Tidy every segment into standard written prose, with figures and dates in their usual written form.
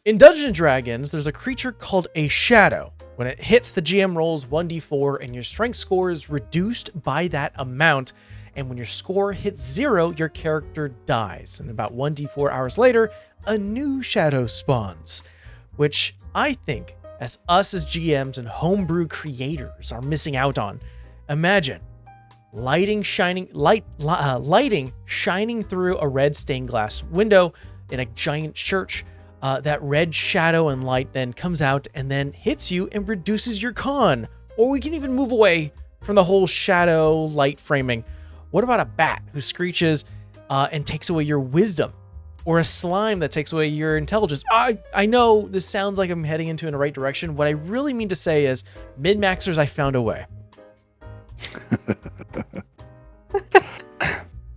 In Dungeons & Dragons, there's a creature called a shadow. When it hits, the GM rolls 1d4 and your strength score is reduced by that amount. And when your score hits 0, your character dies. And about 1d4 hours later, a new shadow spawns, which I think as us as GMs and homebrew creators are missing out on. Imagine lighting shining through a red stained glass window in a giant church. That red shadow and light then comes out and then hits you and reduces your con. Or we can even move away from the whole shadow light framing. What about a bat who screeches and takes away your wisdom? Or a slime that takes away your intelligence? I know this sounds like I'm heading into in the right direction. What I really mean to say is, min-maxers, I found a way.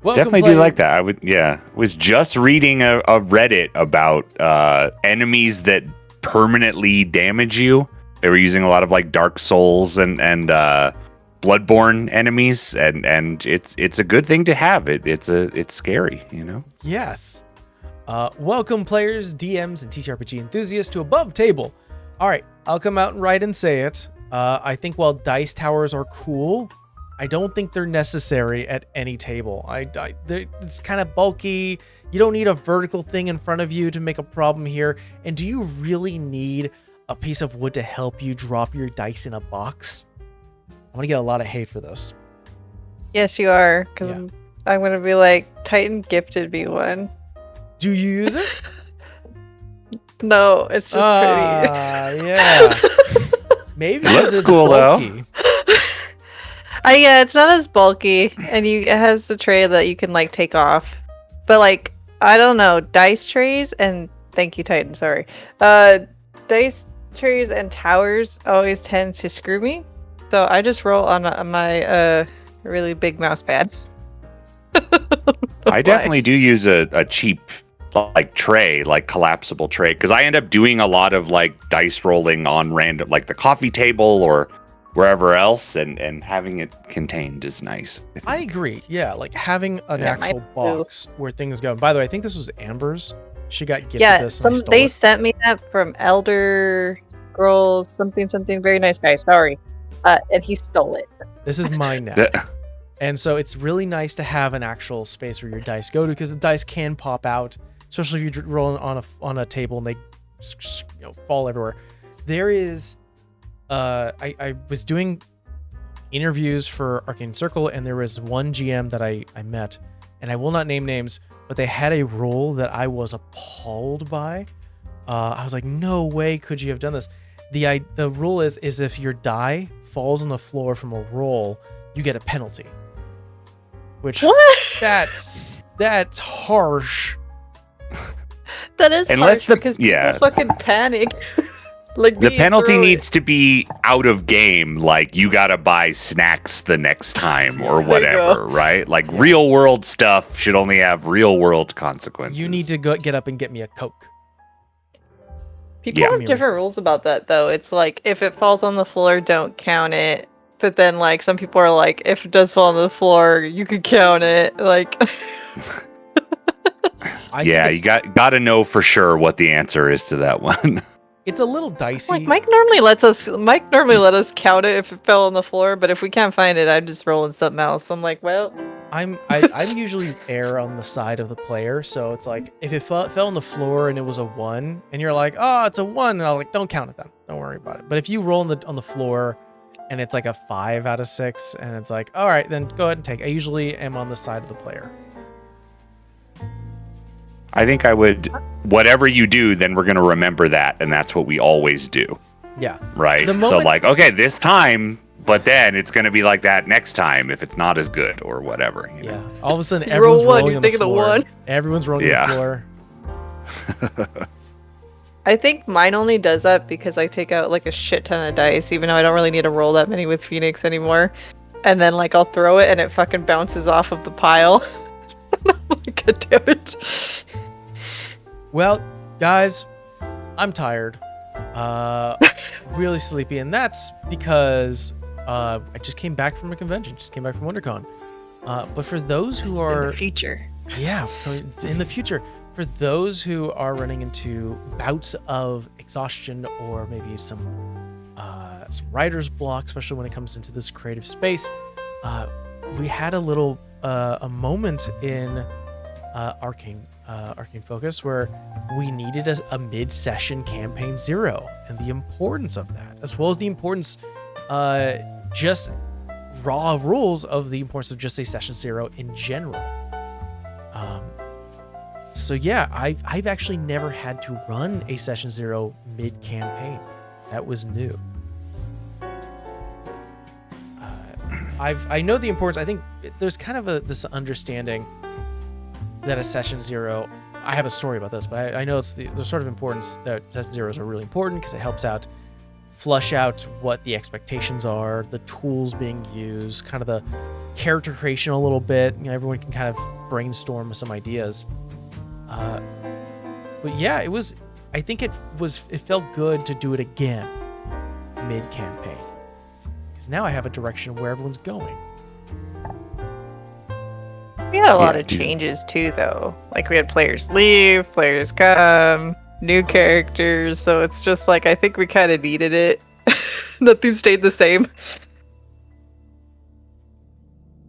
Definitely do like that. Was just reading a Reddit about enemies that permanently damage you. They were using a lot of like Dark Souls and Bloodborne enemies, and it's a good thing to have. It's scary, you know. Yes. Welcome players, DMs, and TTRPG enthusiasts to Above Table. All right, I'll come out and write and say it. I think while dice towers are cool, I don't think they're necessary at any table. It's kind of bulky. You don't need a vertical thing in front of you to make a problem here. And do you really need a piece of wood to help you drop your dice in a box? I'm going to get a lot of hate for this. Yes, you are. Because I'm going to be like, Titan gifted me one. Do you use it? No, it's just pretty. Yeah. Maybe it's cool bulky. though. Yeah, it's not as bulky, and it has the tray that you can like take off. But like, I don't know, dice trays and thank you, Titan. Sorry, dice trays and towers always tend to screw me, so I just roll on my really big mouse pad. I definitely do use a cheap like tray, like collapsible tray, because I end up doing a lot of like dice rolling on random, like the coffee table or wherever else, and having it contained is nice. I agree. Yeah, like having an actual box where things go. And by the way, I think this was Amber's. She got gifted this. Yeah, they sent me that from Elder Scrolls something. Very nice guy. Sorry, and he stole it. This is mine now. And so it's really nice to have an actual space where your dice go to, because the dice can pop out, especially if you're rolling on a table and they fall everywhere. There is, I was doing interviews for Arcane Circle, and there was one GM that I met, and I will not name names, but they had a rule that I was appalled by. I was like, no way could you have done this. The rule is if your die falls on the floor from a roll, you get a penalty. Which that's harsh. That is harsh because people fucking panic. Like the penalty needs to be out of game. Like you gotta buy snacks the next time or whatever, right? Like real world stuff should only have real world consequences. You need to get up and get me a Coke. People have different rules about that, though. It's like if it falls on the floor, don't count it. But then, like, some people are like, if it does fall on the floor, you could count it. Like, you got to know for sure what the answer is to that one. It's a little dicey. Like, Mike normally let us count it if it fell on the floor, but if we can't find it, I'm just rolling something else. I'm like, well, I'm usually err on the side of the player, so it's like if it fell on the floor and it was a 1, and you're like, oh, it's a 1, and I'm like, don't count it then. Don't worry about it. But if you roll on the floor and it's like a 5 out of 6, and it's like, all right, then go ahead and take it. I usually am on the side of the player. I think I would, whatever you do, then we're going to remember that, and that's what we always do. Yeah. Right? So like, okay, this time, but then it's going to be like that next time if it's not as good or whatever. You know? All of a sudden, everyone's rolling on the floor. One. Everyone's rolling on the floor. I think mine only does that because I take out like a shit ton of dice, even though I don't really need to roll that many with Phoenix anymore. And then like I'll throw it and it fucking bounces off of the pile. God damn it. Well, guys, I'm tired. Really sleepy, and that's because I just came back from a convention. Just came back from WonderCon. But for those who are in the future. Yeah, it's in the future. for those who are running into bouts of exhaustion or maybe some writer's block, especially when it comes into this creative space, we had a moment in Arcane Focus where we needed a mid-session campaign 0, and the importance of that, as well as the importance, just raw rules of the importance of just a session 0 in general. So yeah, I've actually never had to run a session 0 mid-campaign. That was new. I know the importance. I think there's kind of this understanding that a session 0, I have a story about this, but I know it's the sort of importance that session 0s are really important because it helps out flush out what the expectations are, the tools being used, kind of the character creation a little bit. You know, everyone can kind of brainstorm some ideas. But yeah, I think it felt good to do it again mid-campaign. Because now I have a direction of where everyone's going. We had a lot of changes too, though. Like we had players leave, players come, new characters. So it's just like, I think we kind of needed it. Nothing stayed the same.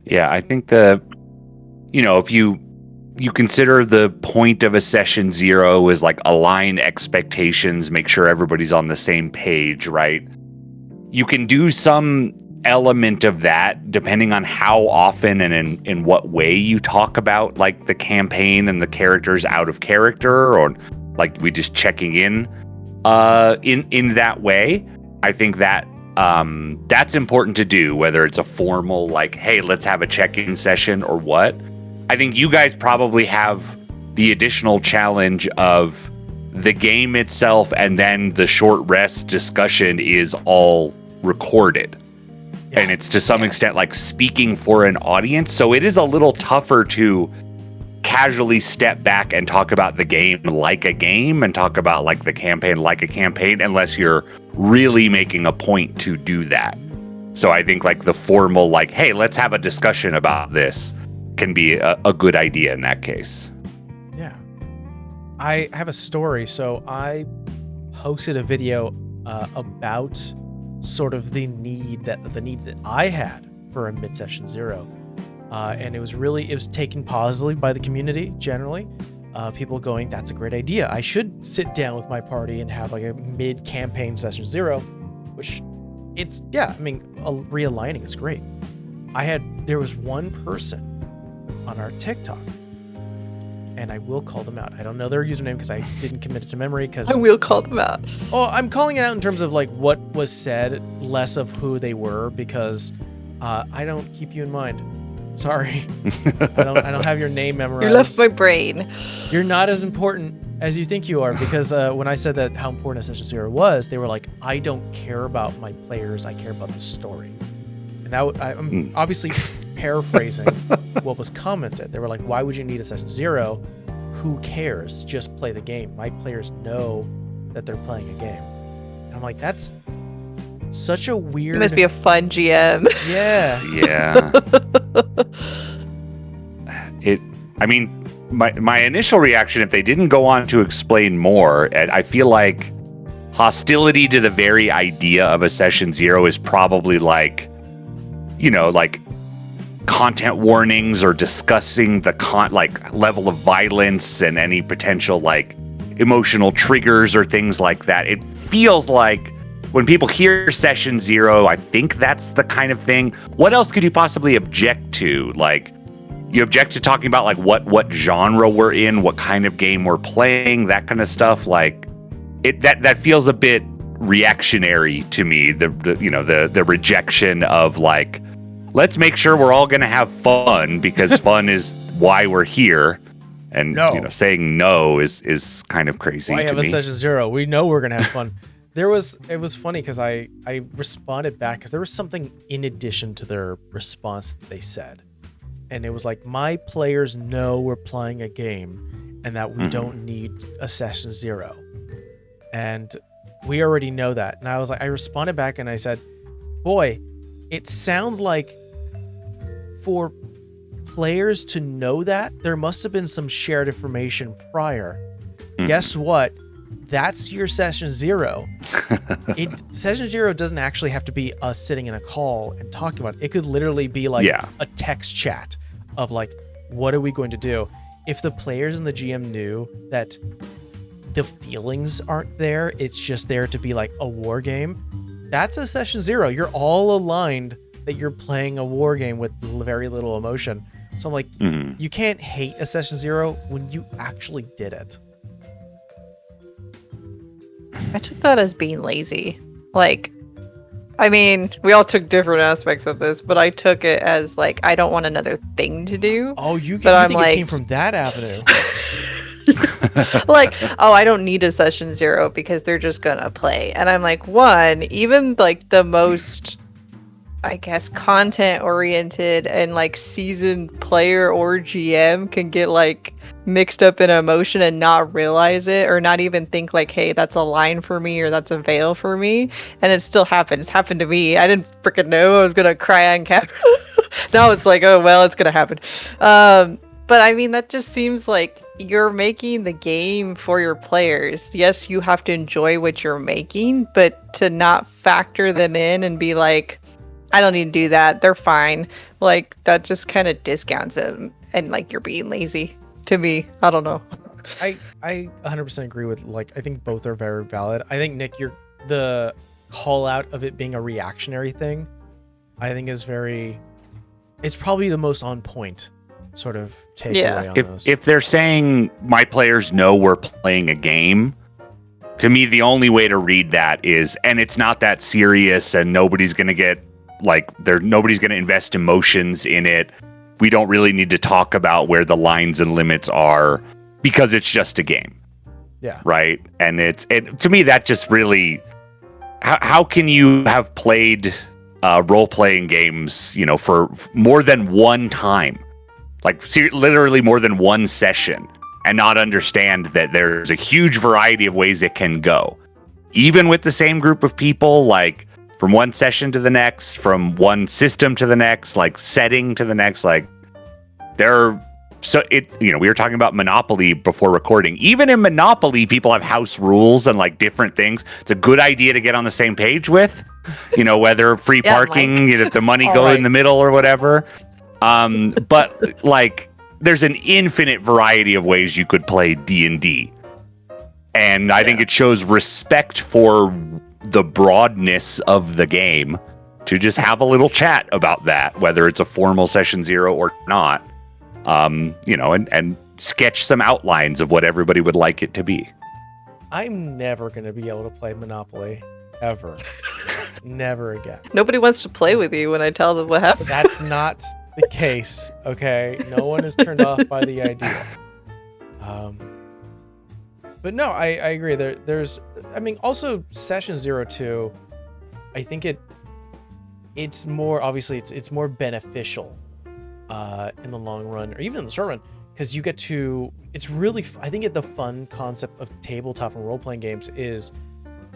Yeah, I think if you consider the point of a session 0 is like align expectations, make sure everybody's on the same page, right? You can do some element of that depending on how often and in what way you talk about like the campaign and the characters out of character, or like we just checking in that way. I think that that's important to do, whether it's a formal like, hey, let's have a check-in session or what. I think you guys probably have the additional challenge of the game itself, and then the short rest discussion is all recorded. Yeah. And it's to some extent like speaking for an audience. So it is a little tougher to casually step back and talk about the game like a game and talk about like the campaign like a campaign, unless you're really making a point to do that. So I think like the formal like, hey, let's have a discussion about this can be a good idea in that case. Yeah. I have a story. So I posted a video about sort of the need that I had for a mid-session 0. And it was taken positively by the community generally. People going, that's a great idea. I should sit down with my party and have like a mid-campaign session 0, which realigning is great. There was one person on our TikTok, and I will call them out. I don't know their username because I didn't commit it to memory. Because I will call them out. Oh, I'm calling it out in terms of like what was said, less of who they were, because I don't keep you in mind. Sorry, I don't have your name memorized. You left my brain. You're not as important as you think you are, because when I said that how important a session 0 was, they were like, I don't care about my players, I care about the story. And I'm obviously paraphrasing what was commented. They were like, why would you need a session 0? Who cares? Just play the game. My players know that they're playing a game. And I'm like, that's such a weird... It must be a fun GM. Yeah. Yeah. My initial reaction, if they didn't go on to explain more, I feel like hostility to the very idea of a session 0 is probably like, like content warnings or discussing the level of violence and any potential like emotional triggers or things like that. It feels like when people hear session 0, I think that's the kind of thing. What else could you possibly object to? Like, you object to talking about like what genre we're in, what kind of game we're playing, that kind of stuff. Like that feels a bit reactionary to me. The rejection of like, let's make sure we're all going to have fun because fun is why we're here. And saying no is kind of crazy. Why to have me. A session 0? We know we're going to have fun. It was funny because I responded back because there was something in addition to their response that they said. And it was like, my players know we're playing a game and that we don't need a session 0. And we already know that. And I responded back and I said, boy, it sounds like for players to know that, there must have been some shared information prior. Mhm. Guess what? That's your session 0. Session 0 doesn't actually have to be us sitting in a call and talking about it. It could literally be like a text chat of like, what are we going to do? If the players and the GM knew that the feelings aren't there, it's just there to be like a war game, that's a session 0. You're all aligned that you're playing a war game with very little emotion. So I'm like, you can't hate a session 0 when you actually did it. I took that as being lazy. Like, I mean, we all took different aspects of this, but I took it as like, I don't want another thing to do. Oh, you I'm think like, it came from that avenue? Like, oh, I don't need a session 0 because they're just gonna play. And I'm like, one, even like the most, I guess, content oriented and like seasoned player or GM can get like mixed up in emotion and not realize it, or not even think like, hey, that's a line for me or that's a veil for me. And it still happened. It's happened to me. I didn't freaking know I was gonna cry on camera. Now it's like, oh well, it's gonna happen. But I mean, that just seems like you're making the game for your players. Yes, you have to enjoy what you're making, but to not factor them in and be like, I don't need to do that, they're fine. Like, that just kind of discounts them, and like, you're being lazy to me. I don't know. I 100% agree with, like, I think both are very valid. I think, Nick, the call out of it being a reactionary thing, I think is it's probably the most on point sort of takeaway on those. If they're saying my players know we're playing a game, to me, the only way to read that is, and it's not that serious and nobody's going to get nobody's going to invest emotions in it. We don't really need to talk about where the lines and limits are because it's just a game. Yeah. Right. And to me, that just really, how can you have played role-playing games, for more than one time, like literally more than one session, and not understand that there's a huge variety of ways it can go, even with the same group of people, like from one session to the next, from one system to the next, like setting to the next, like we were talking about Monopoly before recording. Even in Monopoly, people have house rules and like different things. It's a good idea to get on the same page with, whether free parking, if the money go in the middle or whatever. But like, there's an infinite variety of ways you could play D&D. And I think it shows respect for the broadness of the game to just have a little chat about that, whether it's a formal session 0 or not. And sketch some outlines of what everybody would like it to be. I'm never going to be able to play Monopoly, ever. Never again. Nobody wants to play with you when I tell them what happened. That's not the case, okay? No one is turned off by the idea. But no, I agree. There's, I mean, also session 02, I think it's more, obviously it's more beneficial in the long run, or even in the short run, because you get to, it's really, I think the fun concept of tabletop and role-playing games is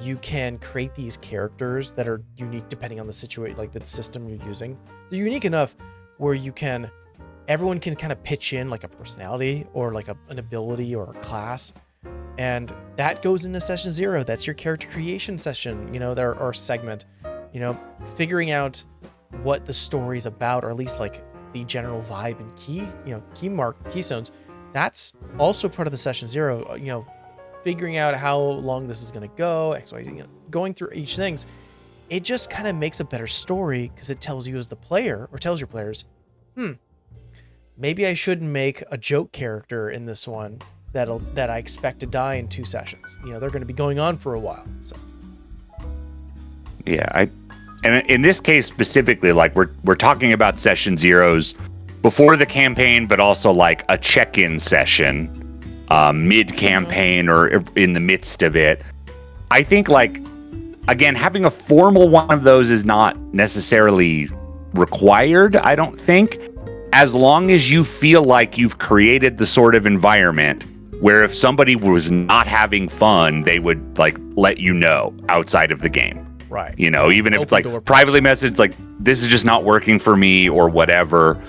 you can create these characters that are unique depending on the situation, like the system you're using. They're unique enough where everyone can kind of pitch in like a personality or like an ability or a class, and that goes into session 0. That's your character creation session, or segment, figuring out what the story's about, or at least like the general vibe and keystones. That's also part of the session 0, figuring out how long this is going to go, XYZ, going through each things. It just kind of makes a better story because it tells you as the player, or tells your players, maybe I shouldn't make a joke character in this one that I expect to die in 2 sessions. They're going to be going on for a while. So yeah, and in this case specifically, like we're talking about session 0s before the campaign, but also like a check-in session, mid-campaign or in the midst of it. I think, like, again, having a formal one of those is not necessarily required, I don't think, as long as you feel like you've created the sort of environment where if somebody was not having fun, they would like let you know outside of the game. Right. Even if it's like privately messaged, like, this is just not working for me or whatever.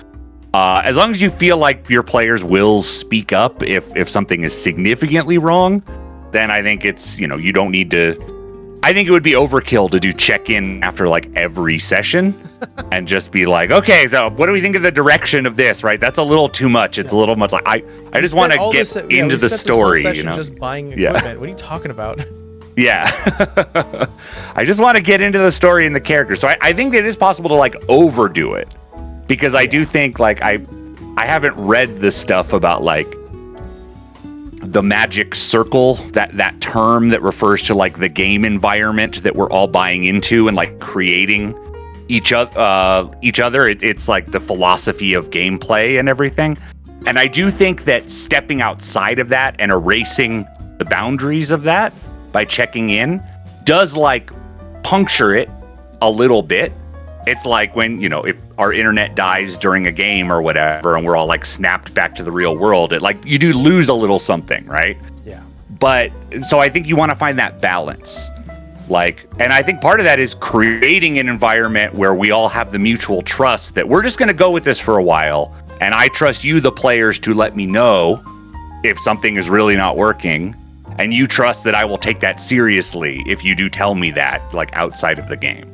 As long as you feel like your players will speak up if something is significantly wrong, then I think it's, you don't need to. I think it would be overkill to do check-in after like every session and just be like, okay, so what do we think of the direction of this, right? That's a little too much. It's a little much like, I just want to get into the story, just buying equipment. What are you talking about? Yeah. I just want to get into the story and the character. So I think it is possible to like overdo it, because I do think like I haven't read the stuff about like the magic circle, that term that refers to like the game environment that we're all buying into and like creating each other. It's like the philosophy of gameplay and everything. And I do think that stepping outside of that and erasing the boundaries of that by checking in does like puncture it a little bit. It's like when, if our internet dies during a game or whatever, and we're all like snapped back to the real world, it like you do lose a little something, right? Yeah. But so I think you want to find that balance. Like, and I think part of that is creating an environment where we all have the mutual trust that we're just going to go with this for a while. And I trust you, the players, to let me know if something is really not working. And you trust that I will take that seriously if you do tell me that, like outside of the game.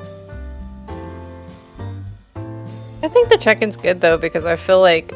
I think the check-in's good though, because I feel like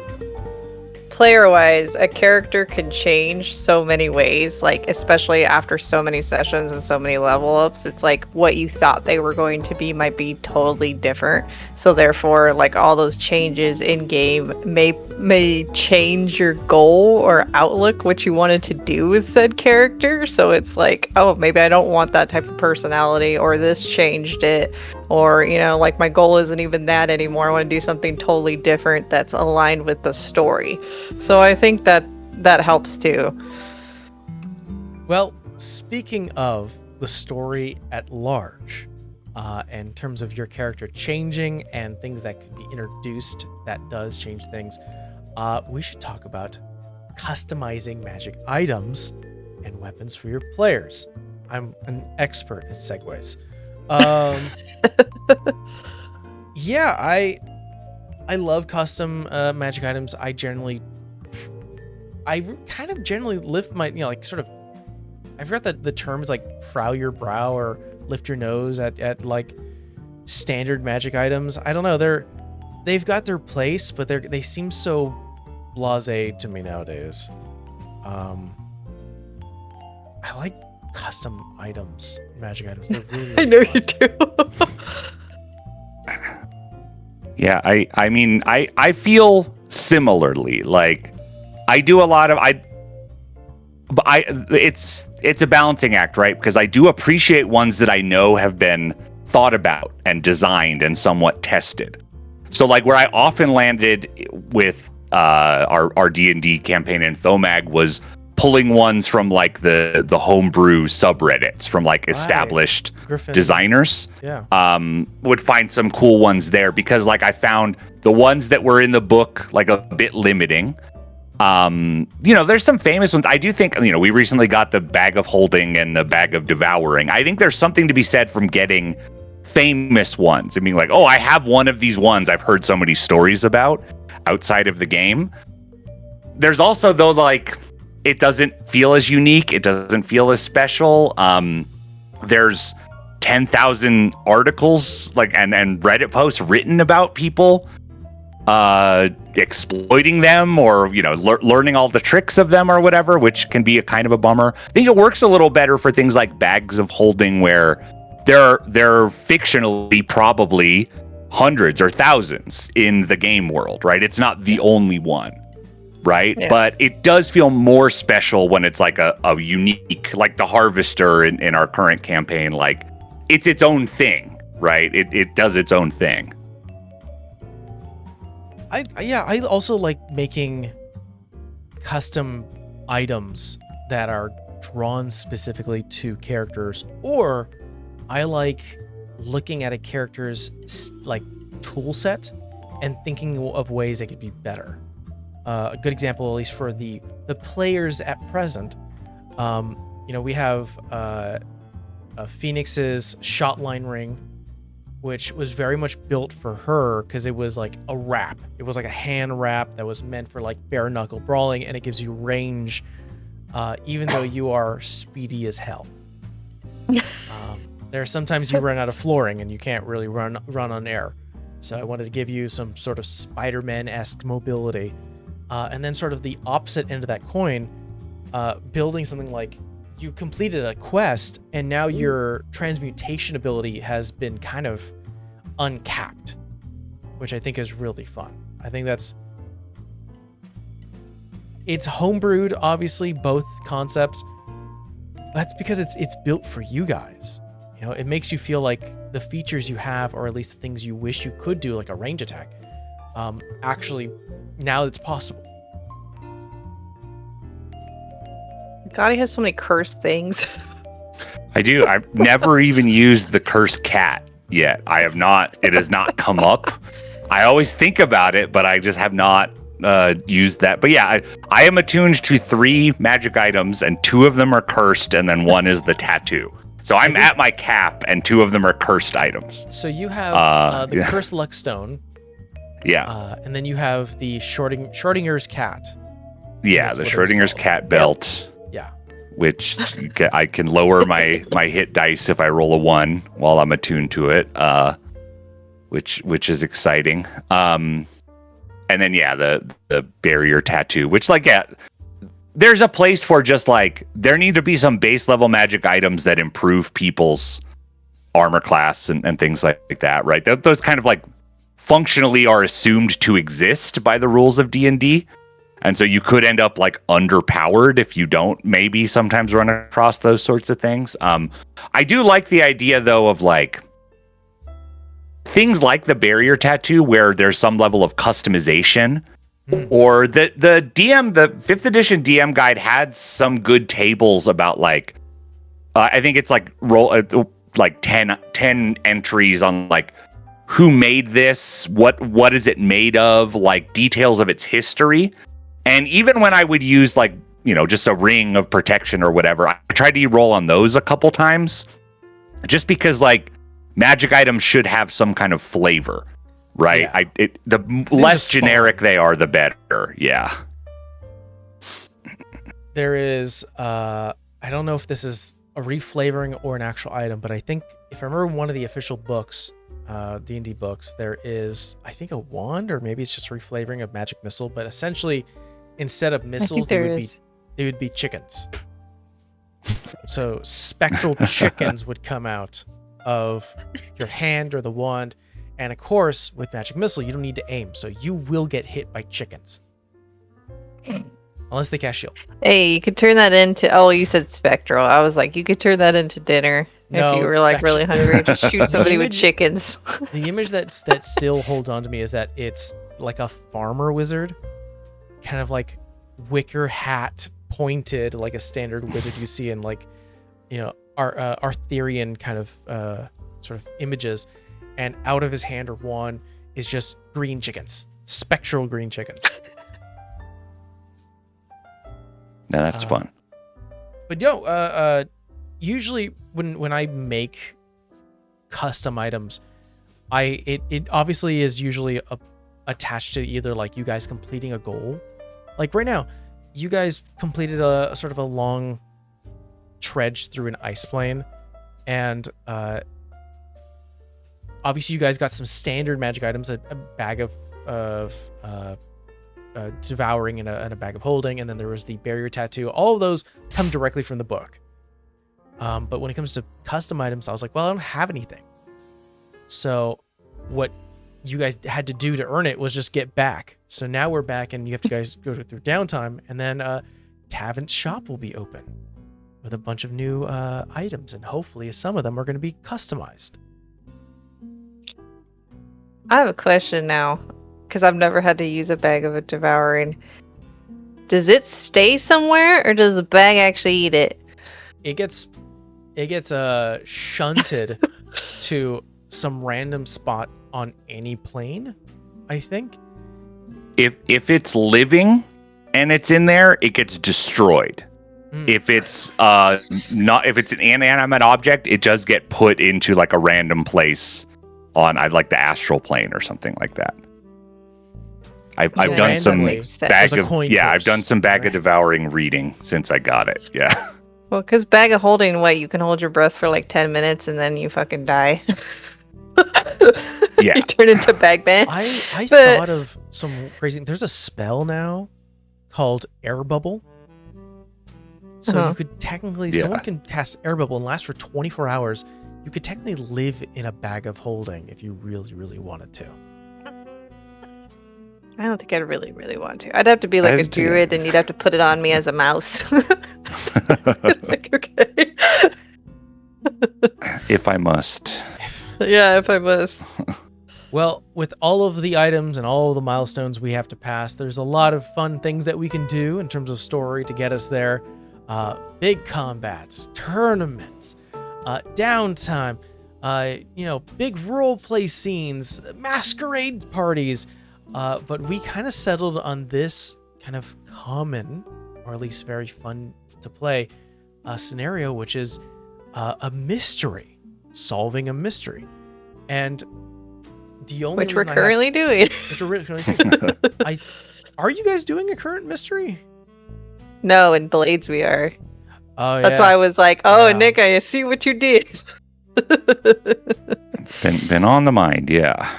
player-wise, a character can change so many ways, like especially after so many sessions and so many level ups. It's like what you thought they were going to be might be totally different. So therefore, like all those changes in game may change your goal or outlook, what you wanted to do with said character. So it's like, oh, maybe I don't want that type of personality, or this changed it. Or, like my goal isn't even that anymore. I want to do something totally different that's aligned with the story. So I think that helps too. Well, speaking of the story at large, in terms of your character changing and things that could be introduced that does change things, we should talk about customizing magic items and weapons for your players. I'm an expert at segues. Yeah, I love custom magic items. I kind of generally lift my, like sort of, I forgot that the term is like frow your brow or lift your nose at like standard magic items. I don't know. They've got their place, but they seem so blasé to me nowadays. I like custom items, magic items. They're really I know fun. you do. Yeah, I mean, I feel similarly. Like, I do a lot of it's a balancing act, right? Because I do appreciate ones that I know have been thought about and designed and somewhat tested. So, like, where I often landed with our D&D campaign in Thomag was pulling ones from like the homebrew subreddits from like established designers. Yeah. Would find some cool ones there, because like I found the ones that were in the book like a bit limiting. There's some famous ones. I do think, we recently got the Bag of Holding and the Bag of Devouring. I think there's something to be said from getting famous ones. I mean, like, oh, I have one of these ones I've heard so many stories about outside of the game. There's also, though, like, it doesn't feel as unique. It doesn't feel as special. There's 10,000 articles and Reddit posts written about people exploiting them or, learning all the tricks of them or whatever, which can be a kind of a bummer. I think it works a little better for things like Bags of Holding, where there are fictionally probably hundreds or thousands in the game world, right? It's not the only one. Right. Yeah. But it does feel more special when it's like a unique, like the Harvester in our current campaign. Like, it's its own thing, right? It does its own thing. I also like making custom items that are drawn specifically to characters, or I like looking at a character's like tool set and thinking of ways it could be better. A good example, at least for the players at present, we have Phoenix's shotline ring, which was very much built for her because it was like a wrap. It was like a hand wrap that was meant for like bare knuckle brawling, and it gives you range, even though you are speedy as hell. There are sometimes you run out of flooring and you can't really run on air. So I wanted to give you some sort of Spider-Man-esque mobility. And then sort of the opposite end of that coin, building something like you completed a quest and now your transmutation ability has been kind of uncapped, which I think is really fun. I think it's homebrewed, obviously, both concepts. That's because it's built for you guys. You know, it makes you feel like the features you have, or at least the things you wish you could do, like a range attack, actually, now it's possible. God, he has so many cursed things. I do. I've never even used the cursed cat yet. I have not. It has not come up. I always think about it, but I just have not used that. But yeah, I am attuned to 3 magic items, and 2 of them are cursed, and then 1 is the tattoo. So I'm at my cap, and 2 of them are cursed items. So you have the cursed luck stone. Yeah. And then you have the Schrodinger's cat. Yeah, the Schrodinger's cat belt. Yeah. Which I can lower my hit dice if I roll a 1 while I'm attuned to it, which is exciting. And then the barrier tattoo, which there's a place for just like there need to be some base level magic items that improve people's armor class and things like that, right? Those kind of like functionally are assumed to exist by the rules of D&D. And so you could end up like underpowered if you don't maybe sometimes run across those sorts of things. I do like the idea though of like things like the barrier tattoo where there's some level of customization, or the DM, the 5th edition DM guide had some good tables about like, I think it's like like 10 entries on like who made this, what is it made of, like details of its history. And even when I would use like, you know, just a ring of protection or whatever, I tried to roll on those a couple times just because like magic items should have some kind of flavor, right? Yeah. The less generic they are, the better. Yeah. There is, I don't know if this is a reflavoring or an actual item, but I think if I remember one of the official books, D&D books, there is, I think, a wand, or maybe it's just reflavoring of magic missile, but essentially instead of missiles, they would be chickens. So spectral chickens would come out of your hand or the wand, and of course with magic missile you don't need to aim, so you will get hit by chickens unless they cast shield. Hey, you could turn that into, you said spectral. I was like, you could turn that into dinner if you were like really hungry. Just shoot somebody with chickens. The image that still holds on to me is that it's like a farmer wizard, kind of like wicker hat pointed like a standard wizard you see in like, you know, Arthurian kind of sort of images, and out of his hand or wand is just green chickens, spectral green chickens. No, that's fun. But usually when I make custom items, it obviously is usually attached to either like you guys completing a goal. Like right now, you guys completed a sort of a long trudge through an ice plane, and obviously you guys got some standard magic items, a bag of devouring and a bag of holding, and then there was the barrier tattoo. All of those come directly from the book. But when it comes to custom items, I was like, well, I don't have anything. So what you guys had to do to earn it was just get back. So now we're back, and you have to guys go through downtime, and then Tavant's shop will be open with a bunch of new items, and hopefully some of them are going to be customized. I have a question now, because I've never had to use a bag of a devouring. Does it stay somewhere, or does the bag actually eat it? It gets shunted to some random spot on any plane, I think. If it's living and it's in there, it gets destroyed. If it's if it's an inanimate object, it does get put into like a random place on I'd like the astral plane or something like that. I've Yeah, done that some makes sense. bag There's a of coin I've purse, done some bag right? of devouring reading since I got it. Yeah. Well, because bag of holding, what, you can hold your breath for like 10 minutes and then you fucking die. Yeah. You turn into Bagman. I But- thought of some crazy. There's a spell now called Air Bubble. So Uh-huh. you could technically, Yeah. someone can cast Air Bubble and last for 24 hours. You could technically live in a bag of holding if you really, really wanted to. I don't think I'd really, really want to. I'd have to be like a I'd do druid and you'd have to put it on me as a mouse. Like, okay. If I must. Yeah, if I must. Well, with all of the items and all of the milestones we have to pass, there's a lot of fun things that we can do in terms of story to get us there. Big combats, tournaments, downtime, big role play scenes, masquerade parties. But we kind of settled on this kind of common, or at least very fun to play, scenario, which is a mystery, solving a mystery. And the only Which we're reason currently doing. Are you guys doing a current mystery? No, in Blades we are. Oh, That's why I was like, oh, Yeah. Nick, I see what you did. It's been on the mind, yeah.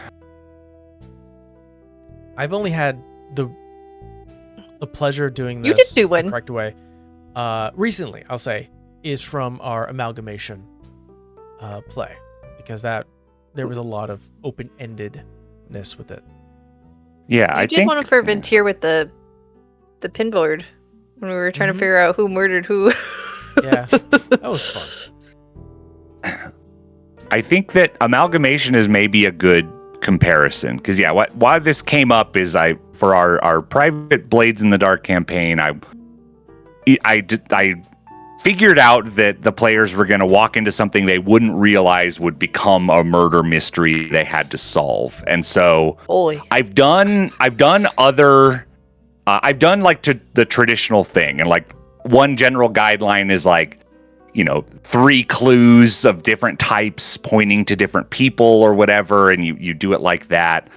I've only had the pleasure of doing this You did do the one. correct way. Recently, I'll say, is from our amalgamation play, because there was a lot of open-endedness with it. Yeah, I did one for Ventir with the pinboard when we were trying to Mhm. figure out who murdered who. Yeah, that was fun. I think that amalgamation is maybe a good comparison because why this came up is for our private Blades in the Dark campaign, I figured out that the players were going to walk into something they wouldn't realize would become a murder mystery they had to solve, and so Holy. I've done like the traditional thing, and like one general guideline is like, 3 clues of different types pointing to different people or whatever, and you do it like that.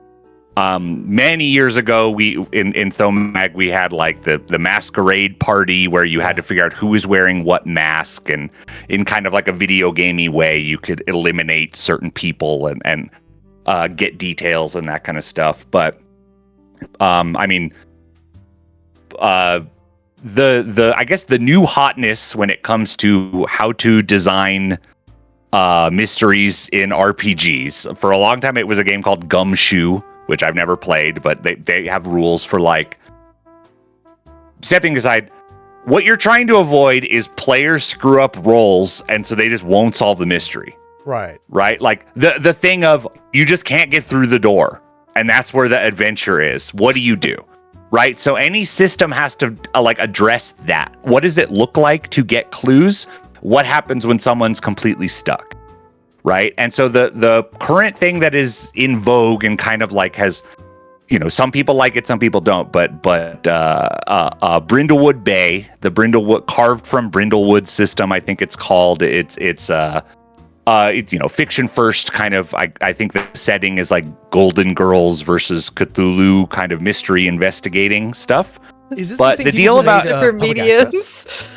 Many years ago, we in Thomag we had like the masquerade party where you had to figure out who was wearing what mask, and in kind of like a video gamey way, you could eliminate certain people and get details and that kind of stuff. But I guess the new hotness when it comes to how to design mysteries in RPGs. For a long time, it was a game called Gumshoe, which I've never played, but they have rules for like stepping aside. What you're trying to avoid is players screw up rolls, and so they just won't solve the mystery. Right. Right? Like the thing of you just can't get through the door, and that's where the adventure is. What do you do? Right? So any system has to address that. What does it look like to get clues? What happens when someone's completely stuck? Right? And so the current thing that is in vogue and kind of like has, some people like it, some people don't, but Brindlewood Bay, the Brindlewood carved from Brindlewood system, I think it's called. It's fiction first kind of. I think the setting is like Golden Girls versus Cthulhu kind of mystery investigating stuff. Is this But the, the same deal people about- who made, For public mediums. access?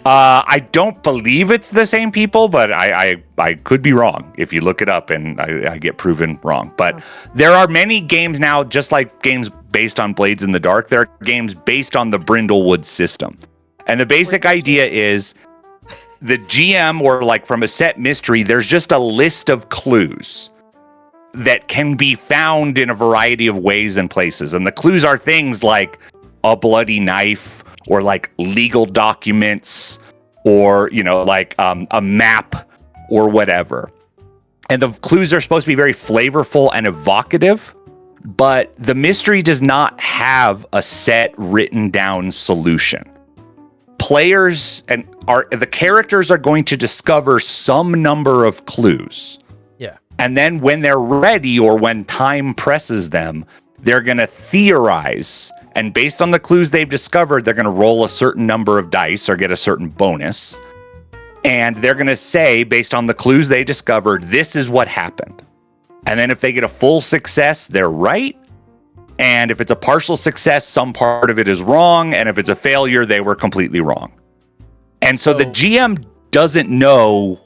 I don't believe it's the same people, but I could be wrong if you look it up and I get proven wrong. But there are many games now, just like games based on Blades in the Dark, there are games based on the Brindlewood system. And the basic idea is the GM, or like from a set mystery, there's just a list of clues that can be found in a variety of ways and places. And the clues are things like a bloody knife, or like legal documents, or, a map or whatever. And the clues are supposed to be very flavorful and evocative, but the mystery does not have a set written down solution. Players and the characters are going to discover some number of clues. Yeah. And then when they're ready, or when time presses them, they're going to theorize. And based on the clues they've discovered, they're going to roll a certain number of dice or get a certain bonus. And they're going to say, based on the clues they discovered, this is what happened. And then if they get a full success, they're right. And if it's a partial success, some part of it is wrong. And if it's a failure, they were completely wrong. And so the GM doesn't know.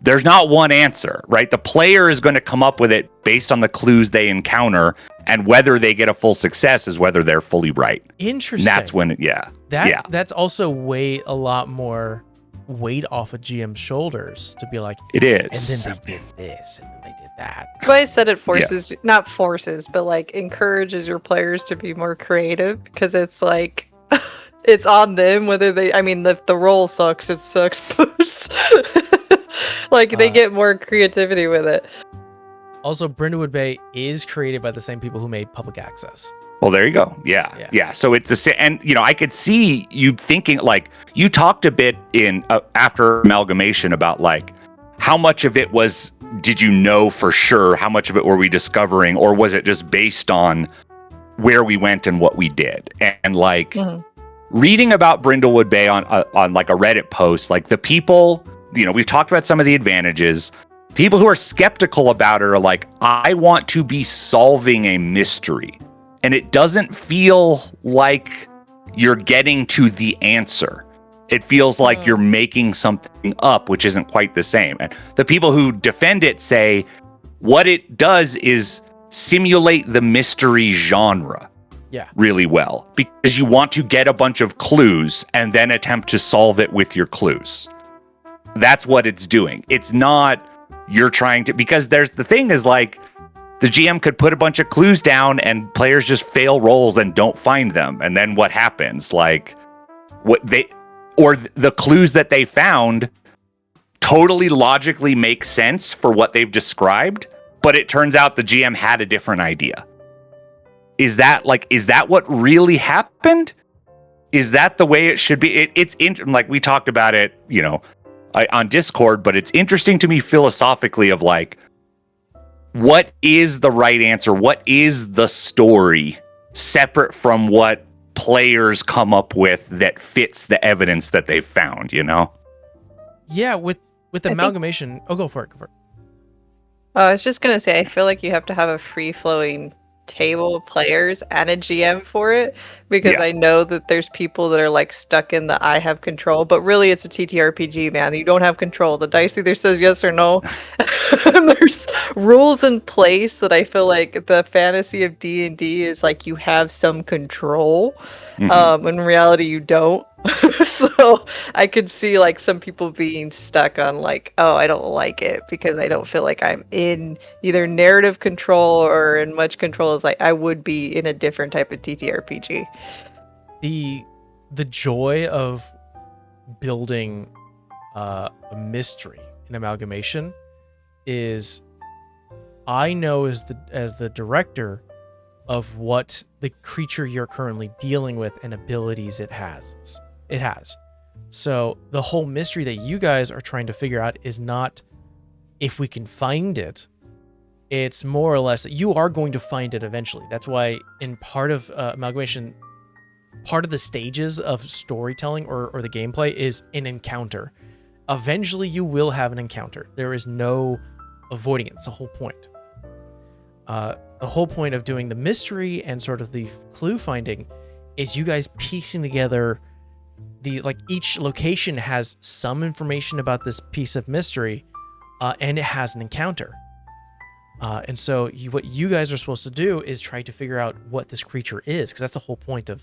There's not one answer, right? The player is going to come up with it based on the clues they encounter, and whether they get a full success is whether they're fully right. Interesting. And that's when, That's also a lot more weight off of GM's shoulders to be like, it is. And then they did this, and then they did that. That's why I said it forces, not forces, but like encourages your players to be more creative, because it's like, it's on them whether they, I mean, if the roll sucks, it sucks. Like they get more creativity with it. Also, Brindlewood Bay is created by the same people who made Public Access. Well, there you go. Yeah. So it's and I could see you thinking, like, you talked a bit in after Amalgamation about like how much of it was, did you know for sure? How much of it were we discovering, or was it just based on where we went and what we did? And like reading about Brindlewood Bay on like a Reddit post, like the people, we've talked about some of the advantages. People who are skeptical about it are like, I want to be solving a mystery. And it doesn't feel like you're getting to the answer. It feels like you're making something up, which isn't quite the same. And the people who defend it say what it does is simulate the mystery genre really well, because you want to get a bunch of clues and then attempt to solve it with your clues. That's what it's doing. It's not you're trying to, because there's the thing is like, the GM could put a bunch of clues down and players just fail rolls and don't find them. And then what happens? Like the clues that they found totally logically make sense for what they've described, but it turns out the GM had a different idea. Is that what really happened? Is that the way it should be? It's like we talked about it, on Discord, but it's interesting to me philosophically of like, what is the right answer? What is the story separate from what players come up with that fits the evidence that they've found, Yeah, with Amalgamation. Go for it. I was just going to say, I feel like you have to have a free-flowing table of players and a GM for it, because I know that there's people that are like stuck in the I have control, but really it's a TTRPG, man. You don't have control. The dice either says yes or no. And there's rules in place that I feel like the fantasy of D&D is like you have some control. In reality you don't. So I could see like some people being stuck on like, oh, I don't like it because I don't feel like I'm in either narrative control or in much control as like I would be in a different type of TTRPG. The joy of building a mystery in Amalgamation is, I know as the director of what the creature you're currently dealing with and abilities it has. So the whole mystery that you guys are trying to figure out is not if we can find it. It's more or less you are going to find it eventually. That's why in part of Amalgamation, part of the stages of storytelling or the gameplay is an encounter. Eventually you will have an encounter. There is no avoiding it. It's the whole point. The whole point of doing the mystery and sort of the clue finding is you guys piecing together each location has some information about this piece of mystery, and it has an encounter. And so what you guys are supposed to do is try to figure out what this creature is, because that's the whole point of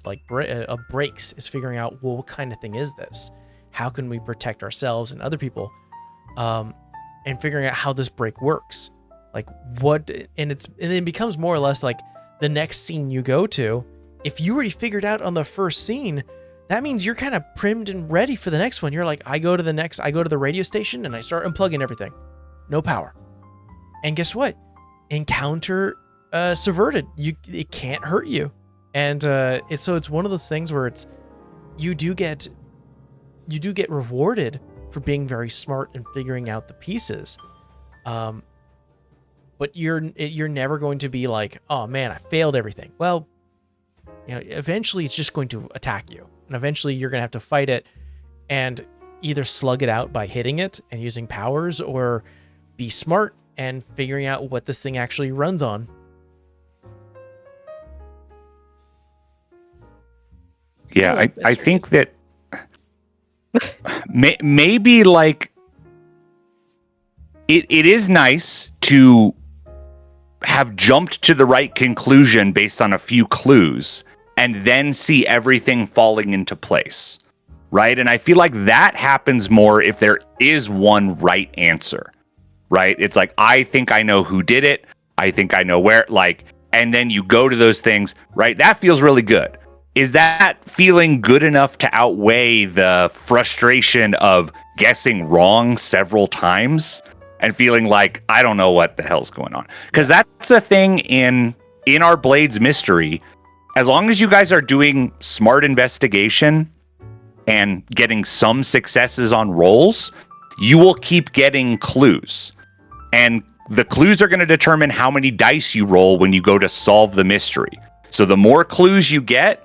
breaks, is figuring out, well, what kind of thing is this? How can we protect ourselves and other people? And figuring out how this break works. Like what, and it becomes more or less like the next scene you go to. If you already figured out on the first scene, that means you're kind of primed and ready for the next one. You're like, I go to the radio station and I start unplugging everything. No power. And guess what? Encounter subverted. It can't hurt you. And it's one of those things where you do get rewarded for being very smart and figuring out the pieces. But you're never going to be like, oh man, I failed everything. Well, eventually it's just going to attack you. And eventually you're going to have to fight it and either slug it out by hitting it and using powers, or be smart and figuring out what this thing actually runs on. Yeah, I think that maybe like it is nice to have jumped to the right conclusion based on a few clues and then see everything falling into place, right? And I feel like that happens more if there is one right answer, right? It's like, I think I know who did it. I think I know where, like, and then you go to those things, right? That feels really good. Is that feeling good enough to outweigh the frustration of guessing wrong several times and feeling like, I don't know what the hell's going on? Because that's the thing in our Blades mystery. As long as you guys are doing smart investigation and getting some successes on rolls, you will keep getting clues. And the clues are going to determine how many dice you roll when you go to solve the mystery. So the more clues you get,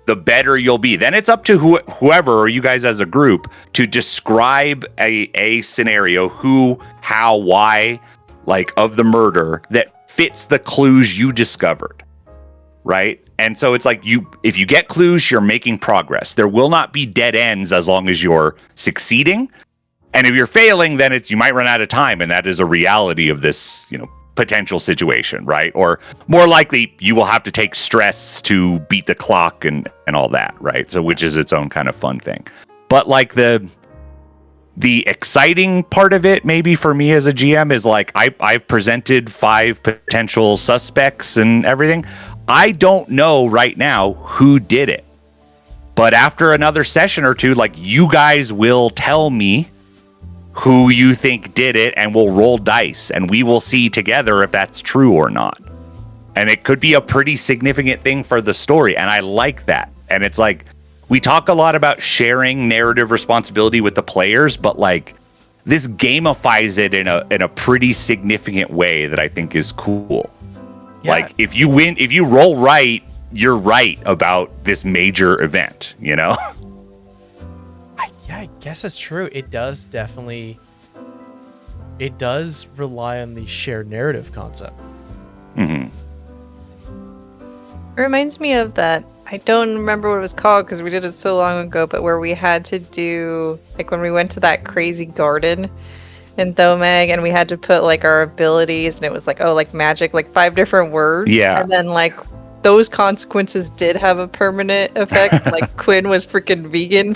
the better you'll be. Then it's up to whoever, or you guys as a group, to describe a scenario, who, how, why, like, of the murder that fits the clues you discovered, right? And so it's like, if you get clues, you're making progress. There will not be dead ends as long as you're succeeding. And if you're failing, then you might run out of time, and that is a reality of this, potential situation, right? Or more likely, you will have to take stress to beat the clock and all that, right? So, which is its own kind of fun thing. But like the exciting part of it, maybe for me as a GM, is like I've presented 5 potential suspects and everything. I don't know right now who did it, but after another session or two, like, you guys will tell me who you think did it, and we'll roll dice, and we will see together if that's true or not. And it could be a pretty significant thing for the story, and I like that. And it's like, we talk a lot about sharing narrative responsibility with the players, but like, this gamifies it in a pretty significant way that I think is cool. Yeah. Like, if you roll right, you're right about this major event, I guess that's true. It does rely on the shared narrative concept. Mm-hmm. It reminds me of that. I don't remember what it was called because we did it so long ago, but where we had to do, like, when we went to that crazy garden in Thomag, and we had to put like our abilities, and it was like, like magic, like 5 different words. Yeah. And then like those consequences did have a permanent effect. Like Quinn was freaking vegan.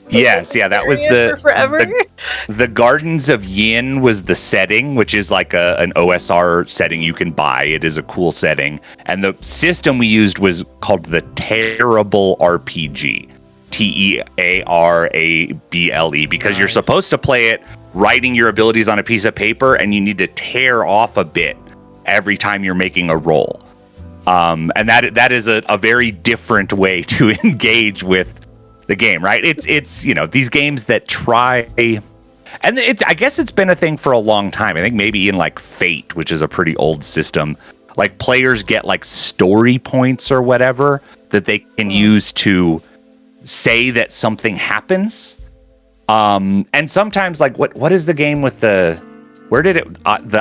Yes, yeah, that was the Gardens of Yin was the setting, which is like an OSR setting you can buy. It is a cool setting. And the system we used was called the Terrible RPG. TEARABLE, because you're supposed to play it writing your abilities on a piece of paper, and you need to tear off a bit every time you're making a roll. And that is a very different way to engage with the game, right? It's these games that try, and I guess it's been a thing for a long time. I think maybe in like Fate, which is a pretty old system, like players get like story points or whatever that they can use to say that something happens. And sometimes, like, what is the game with the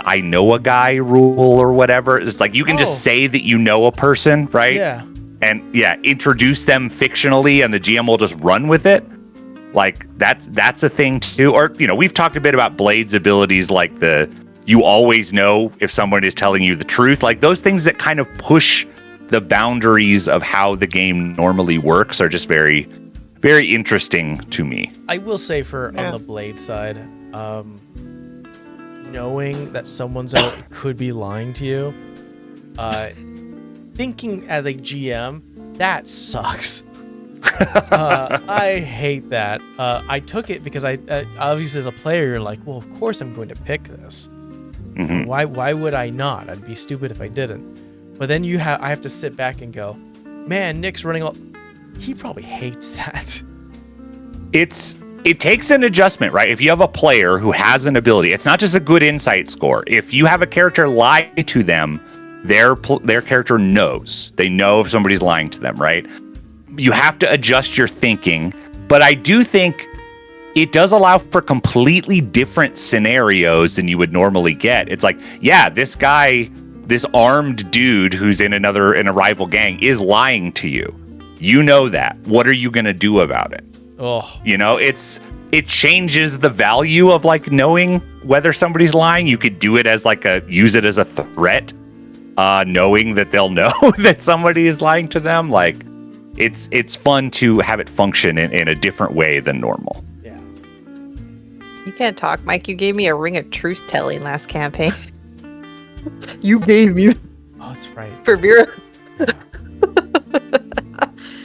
I know a guy rule or whatever? It's like you can just say that you know a person, right? Yeah. And introduce them fictionally, and the GM will just run with it. Like, that's a thing too. Or, we've talked a bit about Blade's abilities, like you always know if someone is telling you the truth. Like, those things that kind of push the boundaries of how the game normally works are just very, very interesting to me. I will say on the Blade side, knowing that someone's could be lying to you, thinking as a GM, that sucks. I hate that. I took it because I obviously, as a player, you're like, well, of course I'm going to pick this. Mm-hmm. Why would I not? I'd be stupid if I didn't. But then I have to sit back and go, man, Nick's running all. He probably hates that. It takes an adjustment, right? If you have a player who has an ability, it's not just a good insight score. If you have a character lie to them, their character knows. They know if somebody's lying to them, right? You have to adjust your thinking. But I do think it does allow for completely different scenarios than you would normally get. It's like, yeah, this guy, this armed dude who's in a rival gang is lying to you. You know that. What are you going to do about it? Oh, You know, it changes the value of like knowing whether somebody's lying. You could do it as like use it as a threat, knowing that they'll know that somebody is lying to them. Like it's fun to have it function in a different way than normal. yeah. You can't talk, Mike. You gave me a ring of truth telling last campaign. You gave me Oh, that's right. for Vera.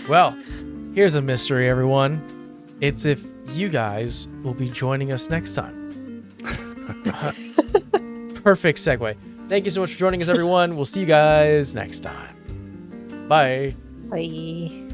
Well, here's a mystery, everyone. It's if you guys will be joining us next time. Perfect segue. Thank you so much for joining us, everyone. We'll see you guys next time. Bye. Bye.